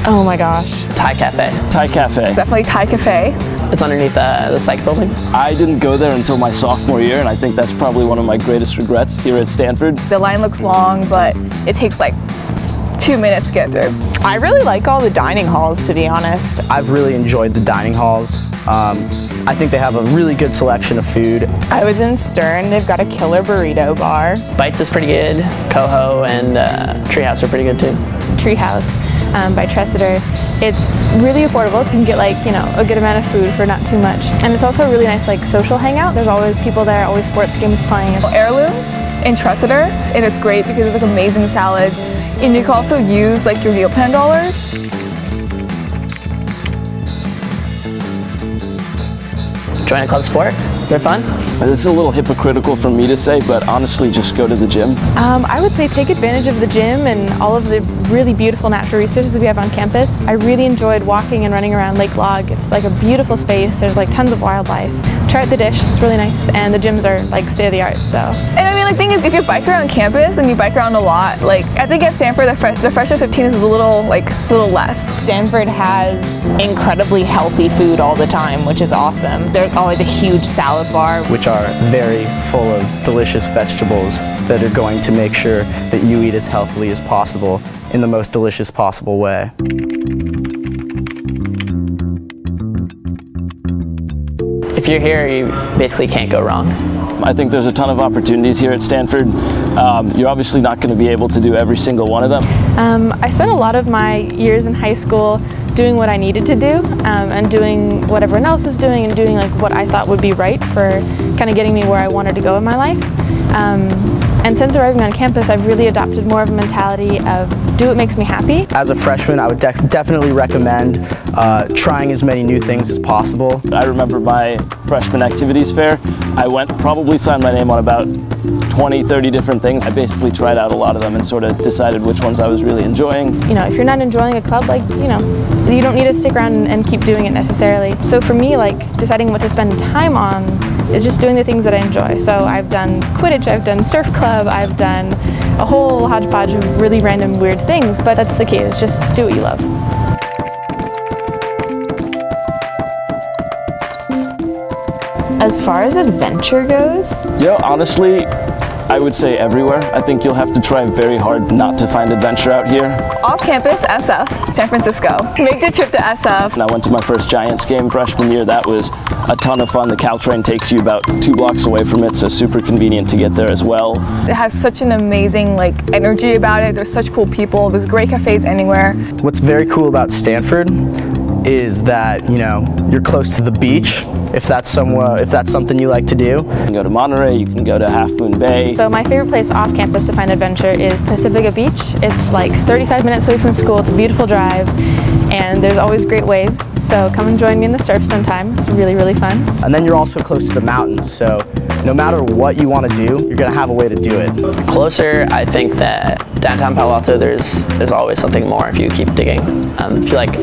Oh my gosh. Thai Cafe. Thai Cafe. Definitely Thai Cafe. It's underneath the psych building. I didn't go there until my sophomore year, and I think that's probably one of my greatest regrets here at Stanford. The line looks long, but it takes like 2 minutes to get through. I really like all the dining halls, to be honest. I've really enjoyed the dining halls. I think they have a really good selection of food. I was in Stern. They've got a killer burrito bar. Bites is pretty good. Coho and Treehouse are pretty good too. Treehouse by Tressiter. It's really affordable. You can get like, you know, a good amount of food for not too much. And it's also a really nice like social hangout. There's always people there, always sports games playing. Heirlooms in Tressiter, and it's great because there's like amazing salads. And you can also use like your meal plan dollars. Join a club sport. They're fun. This is a little hypocritical for me to say, but honestly, just go to the gym. I would say take advantage of the gym and all of the really beautiful natural resources we have on campus. I really enjoyed walking and running around Lake Log. It's like a beautiful space. There's like tons of wildlife. Try out the dish, it's really nice, and the gyms are like state of the art, so. And I mean, the thing is, if you bike around campus and you bike around a lot, like I think at Stanford the freshman 15 is a little less. Stanford has incredibly healthy food all the time, which is awesome. There's always a huge salad bar, which are very full of delicious vegetables that are going to make sure that you eat as healthily as possible in the most delicious possible way. If you're here, you basically can't go wrong. I think there's a ton of opportunities here at Stanford. You're obviously not going to be able to do every single one of them. I spent a lot of my years in high school doing what I needed to do and doing what everyone else was doing and doing like what I thought would be right for kind of getting me where I wanted to go in my life. And since arriving on campus, I've really adopted more of a mentality of do what makes me happy. As a freshman, I would definitely recommend trying as many new things as possible. I remember my freshman activities fair. I probably signed my name on about 20, 30 different things. I basically tried out a lot of them and sort of decided which ones I was really enjoying. You know, if you're not enjoying a club, like, you know, you don't need to stick around and keep doing it necessarily. So for me, like, deciding what to spend time on is just doing the things that I enjoy. So I've done Quidditch, I've done surf club, I've done a whole hodgepodge of really random weird things, but that's the key, is just do what you love. As far as adventure goes? Yeah, honestly, I would say everywhere. I think you'll have to try very hard not to find adventure out here. Off-campus, SF, San Francisco. Make the trip to SF. And I went to my first Giants game freshman year. That was a ton of fun. The Caltrain takes you about 2 blocks away from it, so super convenient to get there as well. It has such an amazing energy about it. There's such cool people. There's great cafes anywhere. What's very cool about Stanford is that, you know, you're close to the beach. If that's something you like to do. You can go to Monterey, you can go to Half Moon Bay. So my favorite place off campus to find adventure is Pacifica Beach. It's like 35 minutes away from school. It's a beautiful drive and there's always great waves. So come and join me in the surf sometime. It's really, really fun. And then you're also close to the mountains. So no matter what you want to do, you're going to have a way to do it. Closer, I think that downtown Palo Alto, there's always something more if you keep digging. If you like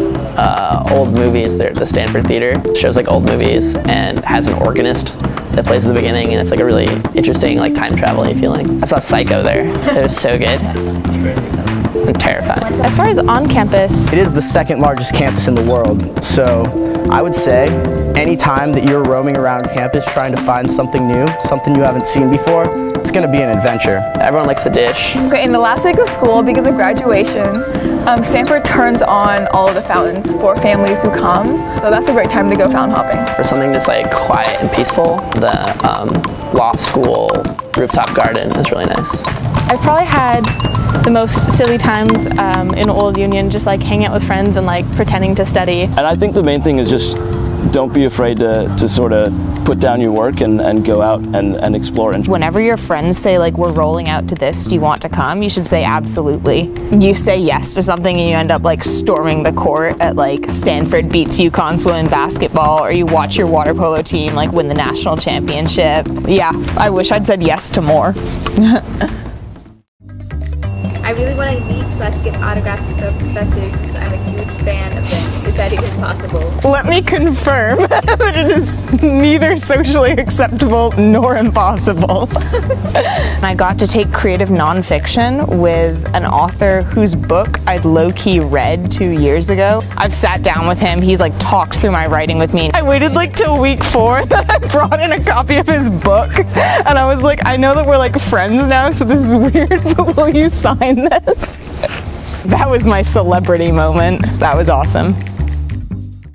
old movies, the Stanford Theater shows like old movies and has an organist that plays at the beginning, and it's like a really interesting like time travel-y feeling. I saw Psycho there. It was so good. I'm terrified. As far as on campus, it is the second largest campus in the world. So I would say any time that you're roaming around campus trying to find something new, something you haven't seen before, it's going to be an adventure. Everyone likes the dish. Okay, in the last week of school, because of graduation, Stanford turns on all of the fountains for families who come. So that's a great time to go fountain hopping. For something just like quiet and peaceful, the law school rooftop garden is really nice. I've probably had the most silly times in Old Union, just like hanging out with friends and like pretending to study. And I think the main thing is just don't be afraid to sort of put down your work and go out and explore. Whenever your friends say like, we're rolling out to this, do you want to come? You should say absolutely. You say yes to something and you end up like storming the court at like Stanford beats UConn women basketball, or you watch your water polo team like win the national championship. Yeah, I wish I'd said yes to more. I really want to meet /get autographs from some professors since I'm a huge fan of them. Is that even possible? Let me confirm that it is neither socially acceptable nor impossible. I got to take creative nonfiction with an author whose book I'd low-key read 2 years ago. I've sat down with him, he's like talked through my writing with me. I waited like till week 4 that I brought in a copy of his book, and I was like, I know that we're like friends now, so this is weird, but will you sign this? That was my celebrity moment. That was awesome.